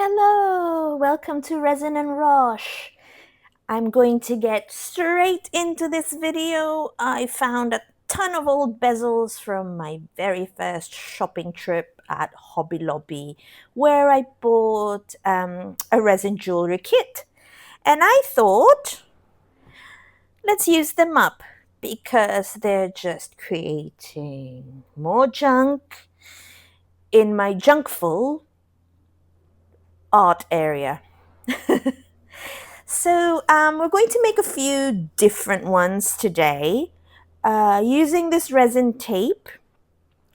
Hello, welcome to Resin and Roche. I'm going to get straight into this video. I found a ton of old bezels from my very first shopping trip at Hobby Lobby, where I bought a resin jewelry kit. And I thought, let's use them up because they're just creating more junk in my junkful art area. So we're going to make a few different ones today. Using this resin tape,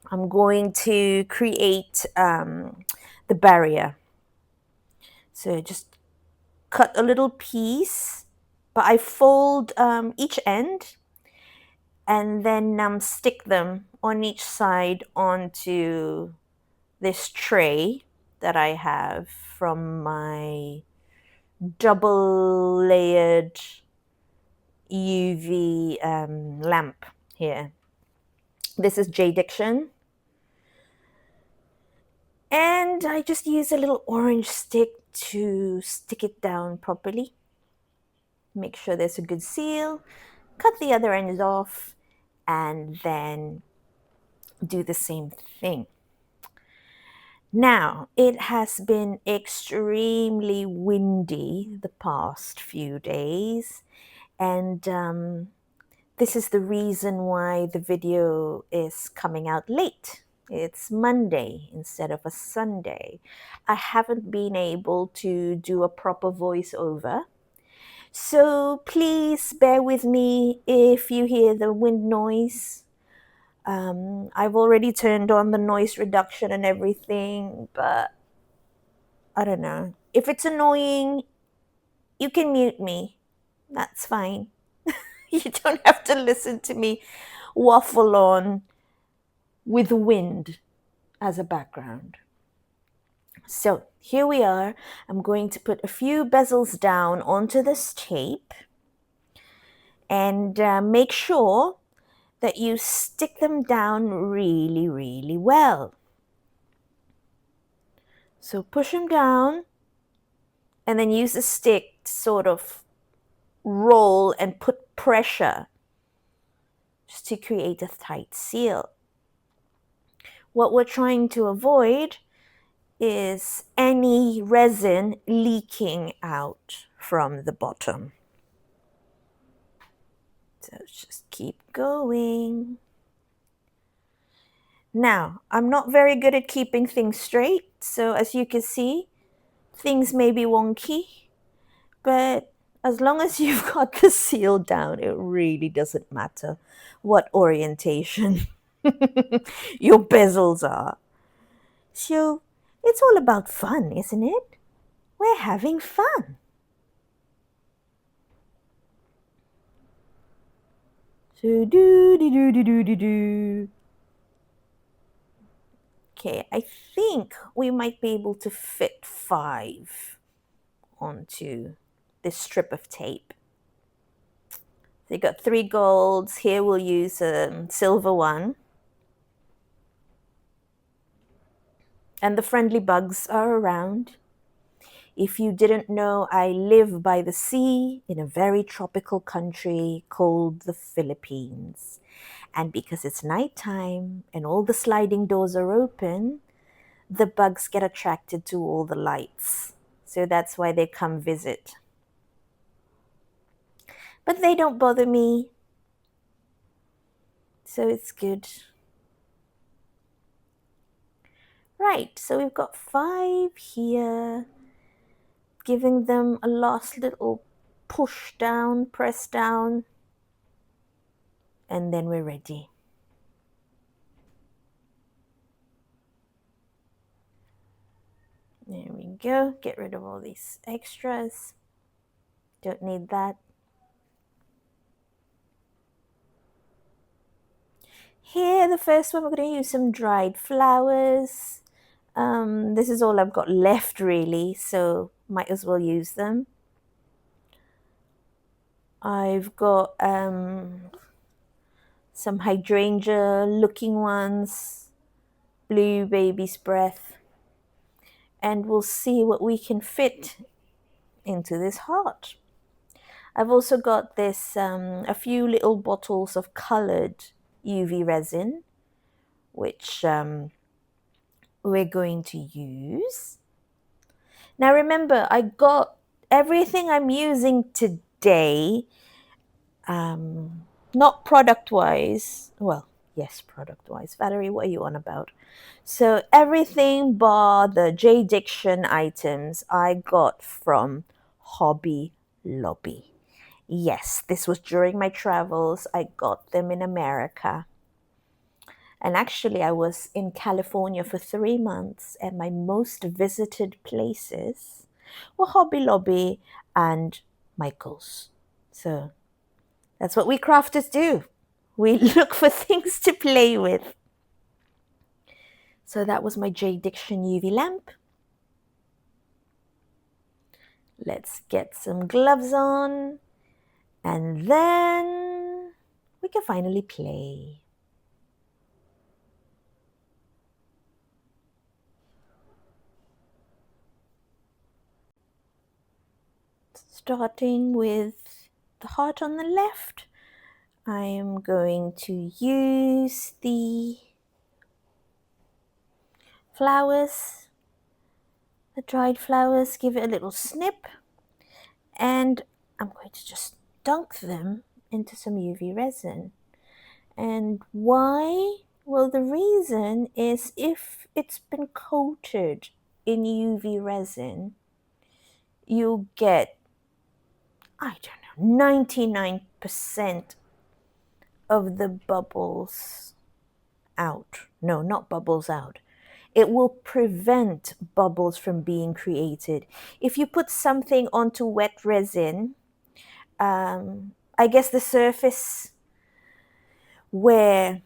I'm going to create the barrier. So just cut a little piece, but I fold each end and then stick them on each side onto this tray that I have from my double layered UV lamp here. This is J Diction. And I just use a little orange stick to stick it down properly. Make sure there's a good seal. Cut the other ends off and then do the same thing. Now, it has been extremely windy the past few days, and this is the reason why the video is coming out late. It's Monday instead of a Sunday. I haven't been able to do a proper voiceover. So please bear with me if you hear the wind noise. I've already turned on the noise reduction and everything, but I don't know. If it's annoying, you can mute me. That's fine. You don't have to listen to me waffle on with wind as a background. So here we are. I'm going to put a few bezels down onto this tape and make sure that you stick them down really, really well. So push them down and then use the stick to sort of roll and put pressure just to create a tight seal. What we're trying to avoid is any resin leaking out from the bottom. So just keep going. Now, I'm not very good at keeping things straight, so as you can see, things may be wonky, but as long as you've got the seal down, it really doesn't matter what orientation your bezels are. So it's all about fun, isn't it? We're having fun. So do. Okay, I think we might be able to fit 5 onto this strip of tape. So you got 3 golds. Here we'll use a silver one. And the friendly bugs are around. If you didn't know, I live by the sea in a very tropical country called the Philippines. And because it's nighttime and all the sliding doors are open, the bugs get attracted to all the lights. So that's why they come visit. But they don't bother me. So it's good. Right, so we've got 5 here. Giving them a last little push down, press down. And then we're ready. There we go. Get rid of all these extras. Don't need that. Here, the first one, we're going to use some dried flowers. This is all I've got left, really, so might as well use them. I've got some hydrangea looking ones, blue baby's breath, and we'll see what we can fit into this heart. I've also got this, a few little bottles of colored UV resin, which we're going to use. Now remember, I got everything I'm using today, not product-wise. Well, yes, product-wise. Valerie, what are you on about? So everything bar the J Diction items I got from Hobby Lobby. Yes, this was during my travels. I got them in America. And actually, I was in California for 3 months, and my most visited places were Hobby Lobby and Michael's. So that's what we crafters do. We look for things to play with. So that was my J Diction UV lamp. Let's get some gloves on, and then we can finally play. Starting with the heart on the left, I am going to use the flowers, the dried flowers, give it a little snip, and I'm going to just dunk them into some UV resin. And why? Well, the reason is if it's been coated in UV resin, you'll get, I don't know, 99% of the bubbles out. No, not bubbles out. It will prevent bubbles from being created. If you put something onto wet resin, I guess the surface where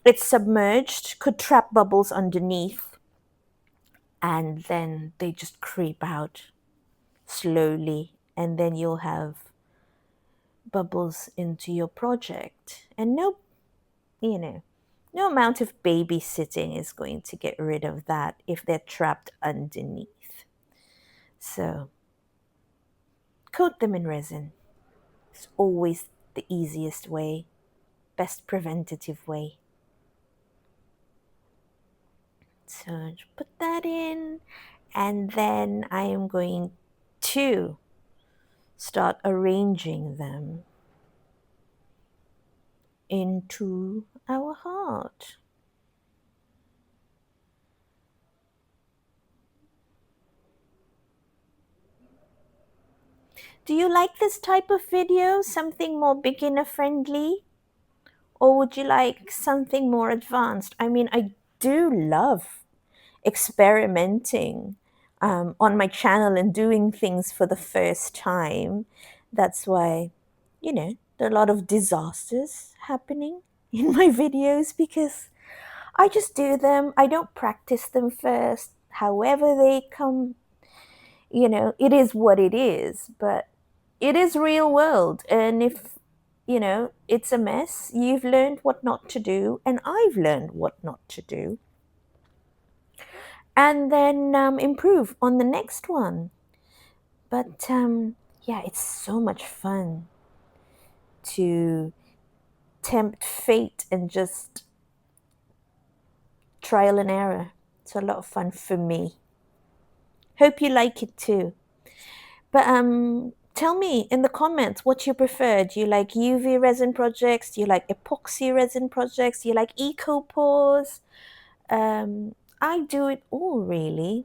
it's submerged could trap bubbles underneath, and then they just creep out slowly, and then you'll have bubbles into your project. And no, no amount of babysitting is going to get rid of that if they're trapped underneath. So coat them in resin. It's always the easiest way, best preventative way. So put that in, and then I am going to start arranging them into our heart. Do you like this type of video? Something more beginner friendly? Or would you like something more advanced? I mean, I do love experimenting on my channel and doing things for the first time. That's why, there are a lot of disasters happening in my videos because I just do them. I don't practice them first. However they come, it is what it is. But it is real world. And if, it's a mess, you've learned what not to do. And I've learned what not to do. And then improve on the next one. But yeah, it's so much fun to tempt fate and just trial and error. It's a lot of fun for me. Hope you like it too. But tell me in the comments what you prefer. Do you like UV resin projects? Do you like epoxy resin projects? Do you like eco pores? I do it all really,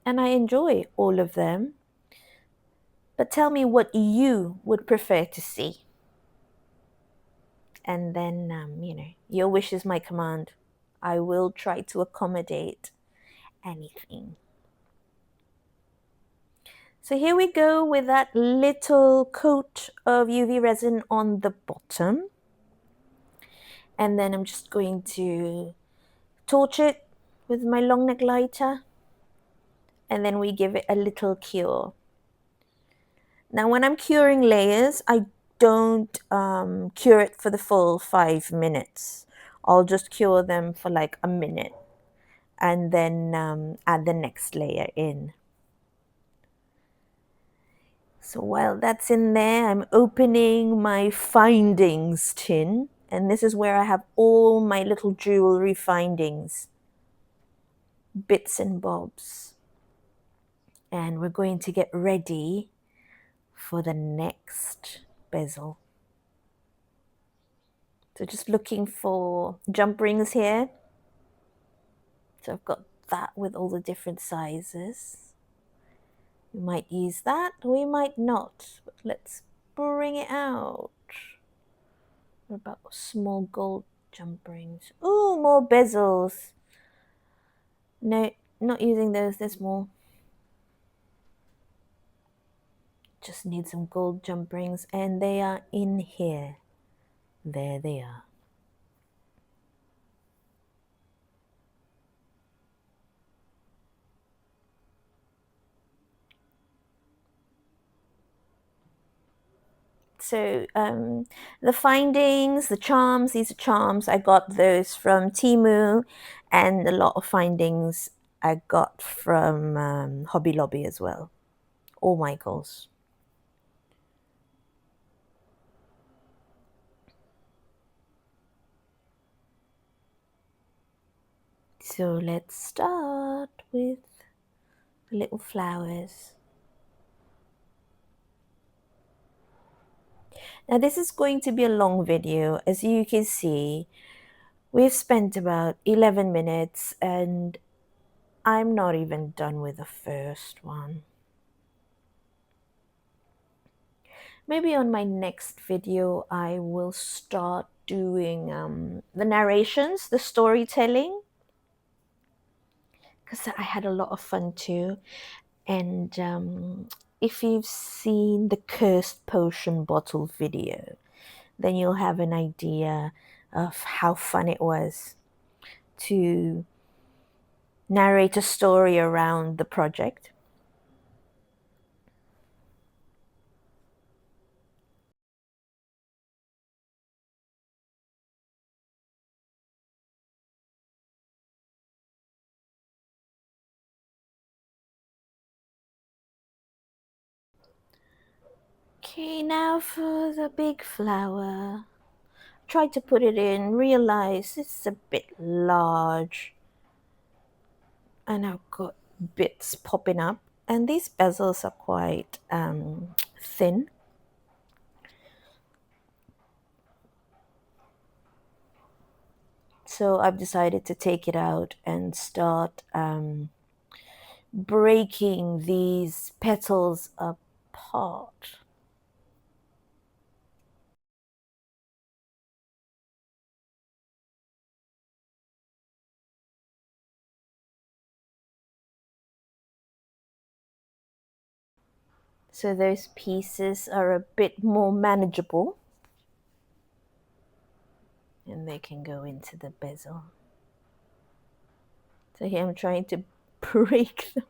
and I enjoy all of them. But tell me what you would prefer to see. And then, your wish is my command. I will try to accommodate anything. So here we go with that little coat of UV resin on the bottom. And then I'm just going to torch it with my long neck lighter. And then we give it a little cure. Now when I'm curing layers, I don't cure it for the full 5 minutes. I'll just cure them for like a minute. and then add the next layer in. So while that's in there, I'm opening my findings tin, and this is where I have all my little jewelry findings, bits and bobs. And we're going to get ready for the next bezel. So just looking for jump rings here. So I've got that with all the different sizes. We might use that, we might not, but let's bring it out. What about small gold jump rings? Ooh, more bezels. No, not using those, there's more. Just need some gold jump rings, and they are in here. There they are. So the findings, the charms, these are charms. I got those from Temu, and a lot of findings I got from Hobby Lobby as well, or Michael's. So let's start with the little flowers. Now this is going to be a long video. As you can see, we've spent about 11 minutes and I'm not even done with the first one. Maybe on my next video, I will start doing the narrations, the storytelling, because I had a lot of fun too. And if you've seen the Cursed Potion Bottle video, then you'll have an idea of how fun it was to narrate a story around the project. Okay, now for the big flower. Tried to put it in, realized it's a bit large. And I've got bits popping up. And these bezels are quite thin. So I've decided to take it out and start breaking these petals apart. So those pieces are a bit more manageable. And they can go into the bezel. So here I'm trying to break them.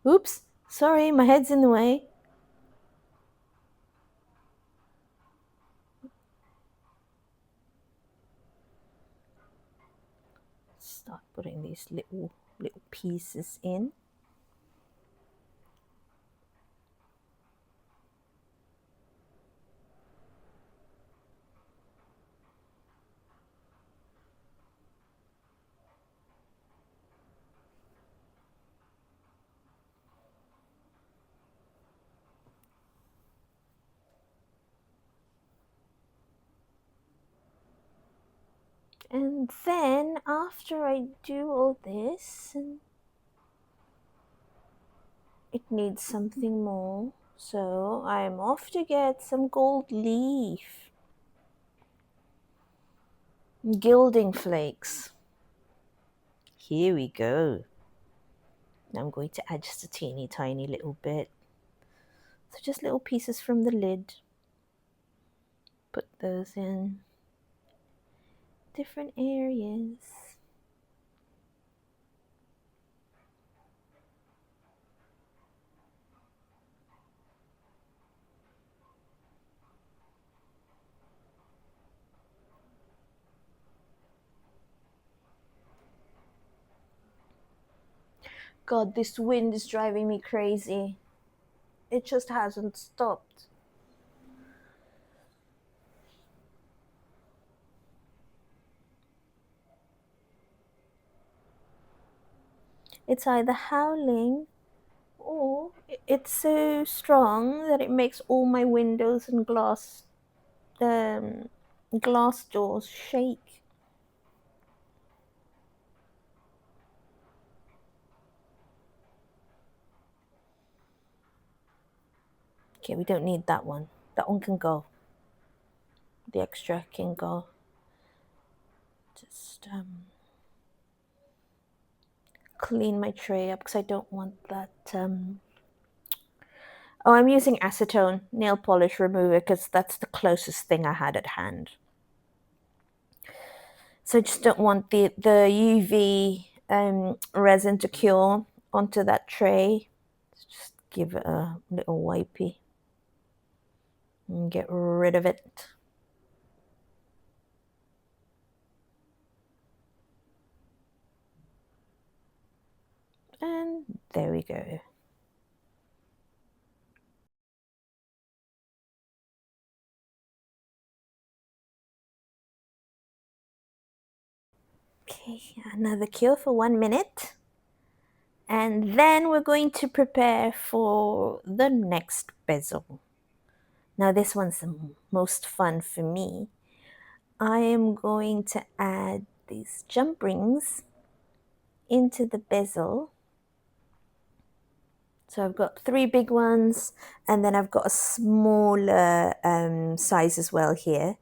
Oops, sorry, my head's in the way. Start putting these little pieces in. And then after I do all this, it needs something more. So I'm off to get some gold leaf. Gilding flakes. Here we go. I'm going to add just a teeny tiny little bit. So just little pieces from the lid. Put those in different areas. God, this wind is driving me crazy. It just hasn't stopped. It's either howling or it's so strong that it makes all my windows and glass doors shake. Okay, we don't need that one. That one can go. The extra can go. Just clean my tray up because I don't want that. Oh, I'm using acetone nail polish remover because that's the closest thing I had at hand. So I just don't want the UV resin to cure onto that tray. Just give it a little wipey and get rid of it. And there we go. Okay, another cure for 1 minute. And then we're going to prepare for the next bezel. Now this one's the most fun for me. I am going to add these jump rings into the bezel. So I've got 3 big ones and then I've got a smaller size as well here.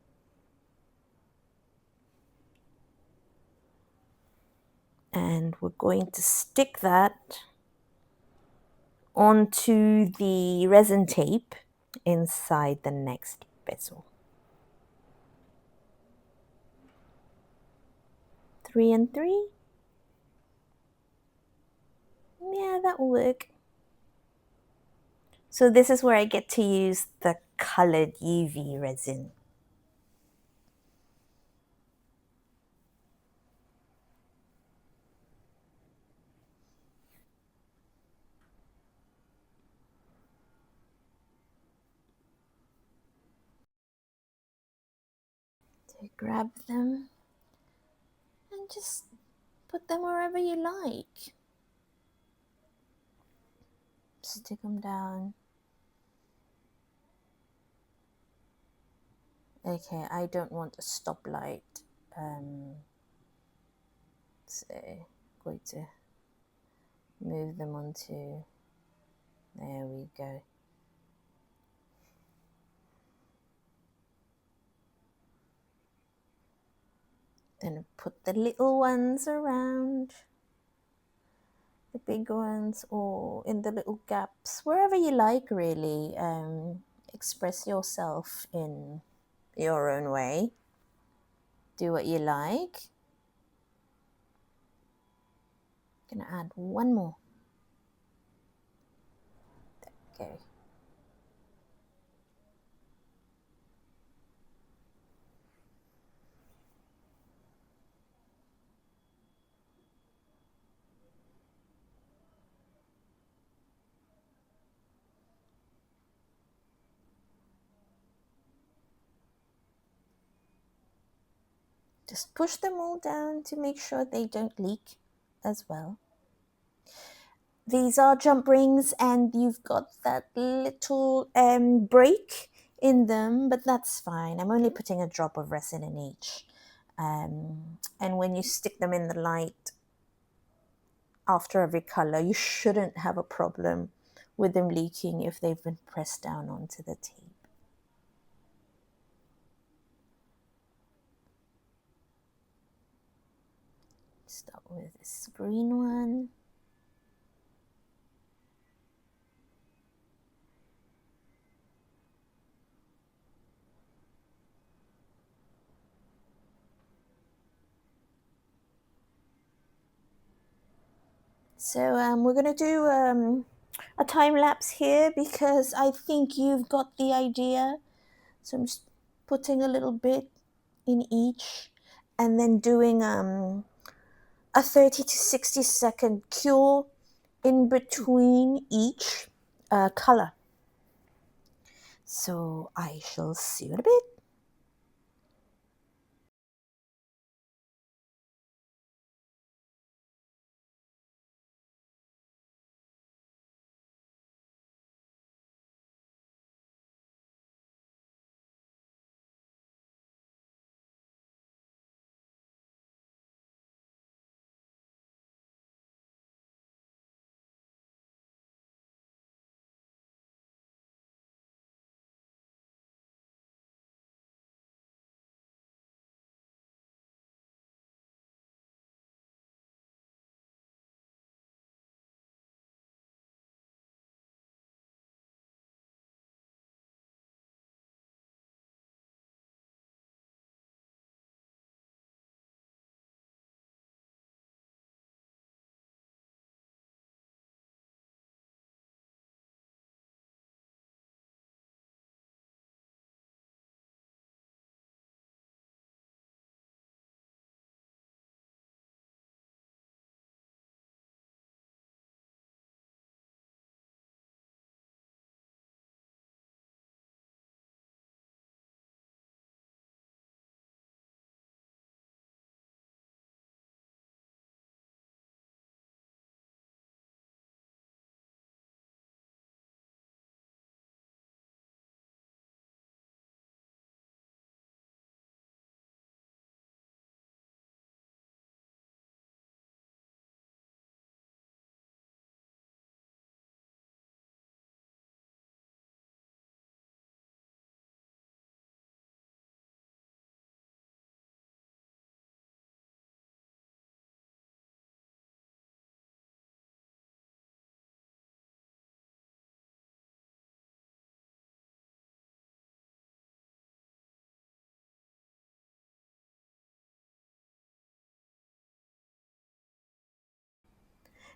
And we're going to stick that onto the resin tape inside the next bezel. 3 and 3. Yeah, that will work. So this is where I get to use the colored UV resin. So grab them and just put them wherever you like. Stick them down. Okay, I don't want a stoplight. So I'm going to move them onto, there we go. Then put the little ones around the big ones or in the little gaps, wherever you like really. Express yourself in your own way. Do what you like. Gonna add one more. There we go. Just push them all down to make sure they don't leak as well. These are jump rings and you've got that little break in them, but that's fine. I'm only putting a drop of resin in each. And when you stick them in the light after every color, you shouldn't have a problem with them leaking if they've been pressed down onto the tape. Start with this green one. So we're going to do a time lapse here because I think you've got the idea. So I'm just putting a little bit in each and then doing a 30 to 60 second cure in between each color. So I shall see you in a bit.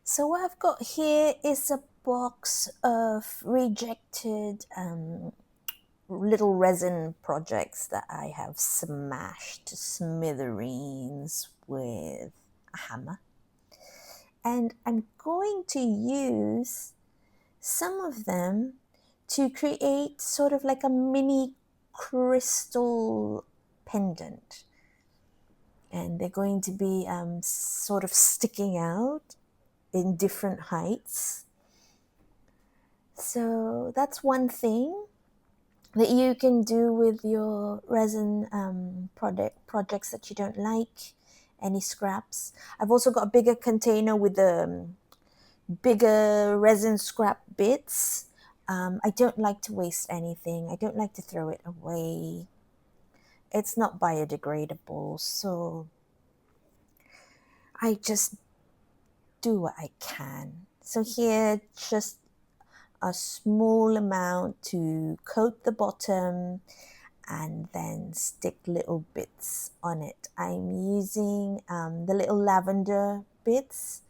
So what I've got here is a box of rejected little resin projects that I have smashed to smithereens with a hammer. And I'm going to use some of them to create sort of like a mini crystal pendant. And they're going to be sort of sticking out in different heights. So that's one thing that you can do with your resin projects that you don't like, any scraps. I've also got a bigger container with the bigger resin scrap bits. I don't like to waste anything. I don't like to throw it away. It's not biodegradable, so I just do what I can. So here, just a small amount to coat the bottom and then stick little bits on it. I'm using the little lavender bits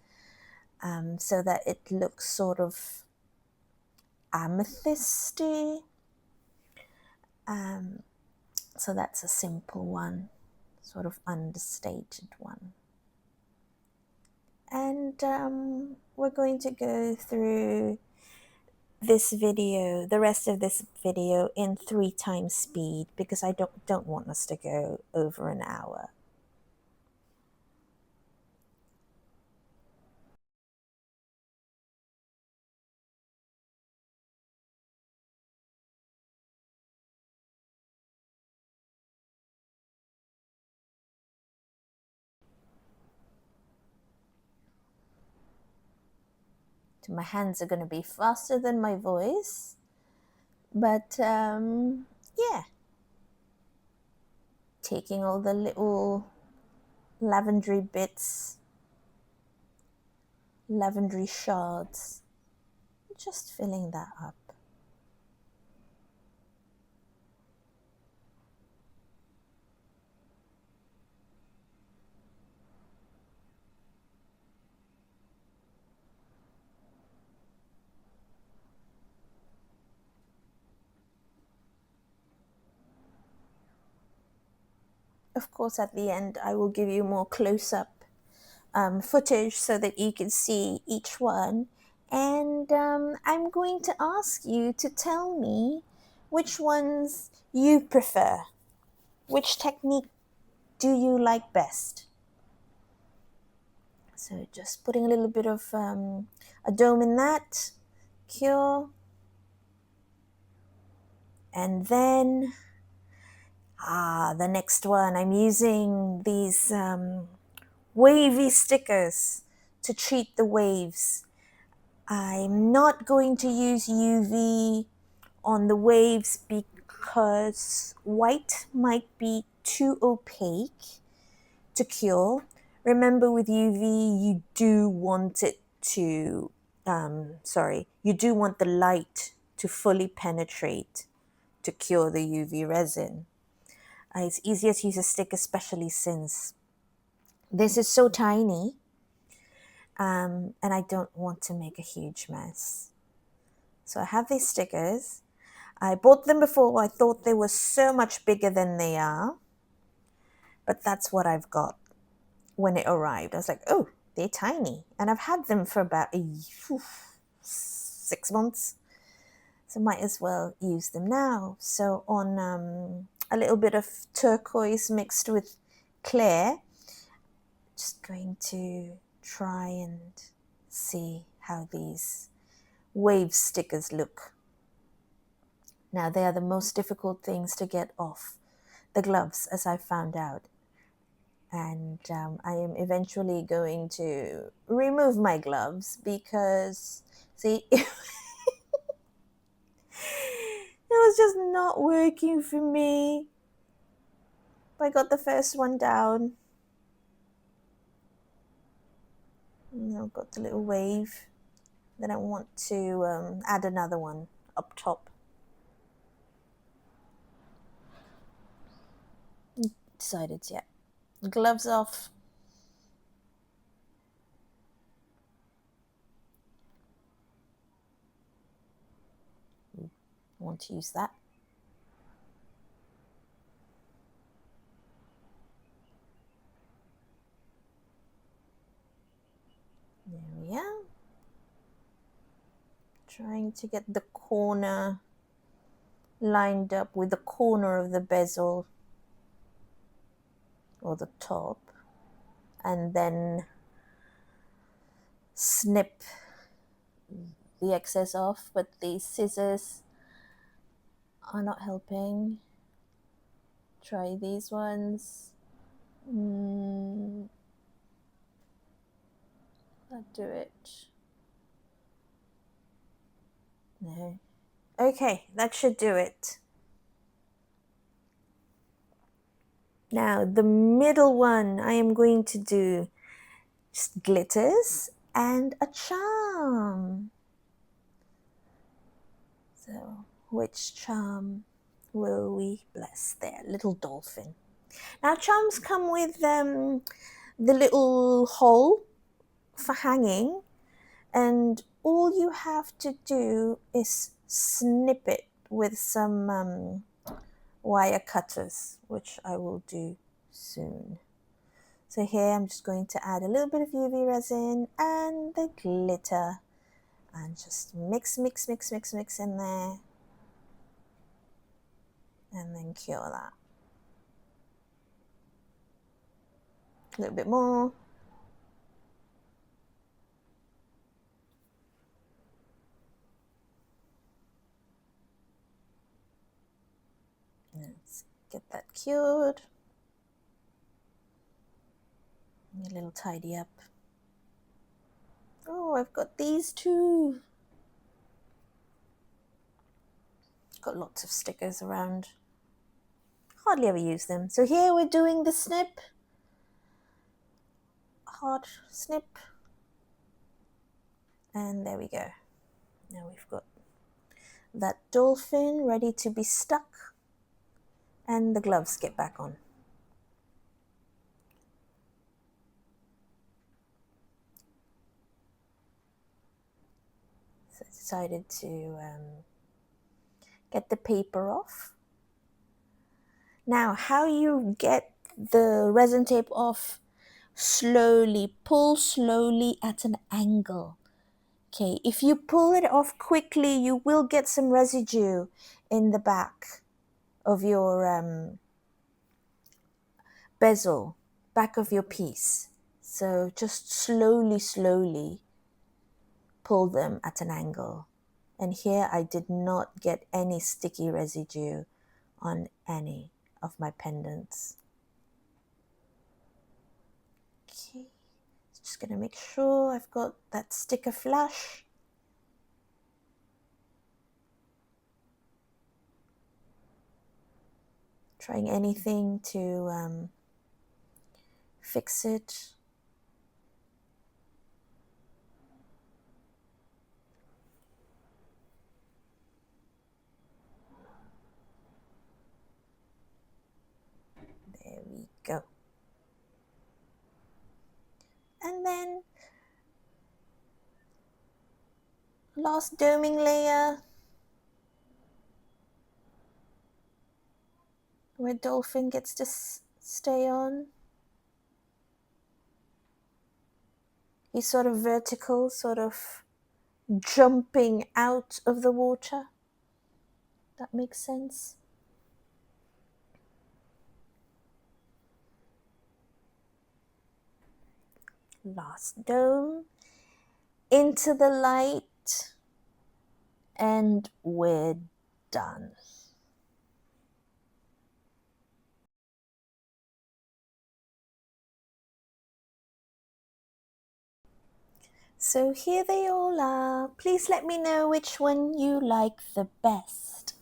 so that it looks sort of amethysty. So that's a simple one, sort of understated one. And we're going to go through this video, the rest of this video, in 3 times speed because I don't want us to go over an hour. So my hands are going to be faster than my voice, but yeah, taking all the little lavendery bits, lavendery shards, just filling that up. Of course, at the end, I will give you more close-up footage so that you can see each one And I'm going to ask you to tell me which ones you prefer. Which technique do you like best? So just putting a little bit of a dome in that, cure, and then the next one, I'm using these wavy stickers to treat the waves. I'm not going to use UV on the waves because white might be too opaque to cure. Remember, with UV, you do want it to, you do want the light to fully penetrate to cure the UV resin. It's easier to use a stick, especially since this is so tiny, and I don't want to make a huge mess. So I have these stickers. I bought them before. I thought they were so much bigger than they are, but that's what I've got. When it arrived, I was like, oh, they're tiny. And I've had them for about 6 months. So might as well use them now. So on a little bit of turquoise mixed with clear, just going to try and see how these wave stickers look. Now, they are the most difficult things to get off the gloves, as I found out. And I am eventually going to remove my gloves because, see, it was just not working for me. I got the first one down. Now got the little wave. Then I want to add another one up top. Decided, yeah. Gloves off. I want to use that. There we are. Trying to get the corner lined up with the corner of the bezel or the top, and then snip the excess off, but these scissors are not helping. Try these ones. That do it. No. Okay, that should do it. Now the middle one, I am going to do just glitters and a charm. So which charm will we bless there? Little dolphin. Now charms come with the little hole for hanging, and all you have to do is snip it with some wire cutters, which I will do soon. So here I'm just going to add a little bit of UV resin and the glitter and just mix in there and then cure that. A little bit more. Let's get that cured. A little tidy up. Oh, I've got these too. Got lots of stickers around. Hardly ever use them. So here we're doing the snip. Hard snip. And there we go. Now we've got that dolphin ready to be stuck. And the gloves get back on. So I decided to get the paper off. Now, how you get the resin tape off? Slowly, pull slowly at an angle. Okay, if you pull it off quickly, you will get some residue in the back of your bezel, back of your piece. So just slowly pull them at an angle. And here I did not get any sticky residue on any of my pendants. Okay, just gonna make sure I've got that sticker flush. Trying anything to fix it. There we go. And then last doming layer where dolphin gets to stay on. He's sort of vertical, sort of jumping out of the water. That makes sense. Last dome into the light, and we're done. So here they all are. Please let me know which one you like the best.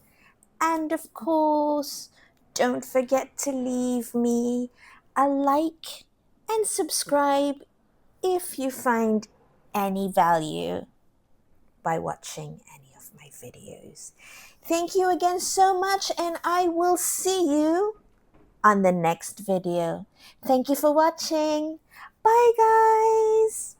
And of course, don't forget to leave me a like and subscribe if you find any value by watching any of my videos. Thank you again so much, and I will see you on the next video. Thank you for watching. Bye, guys.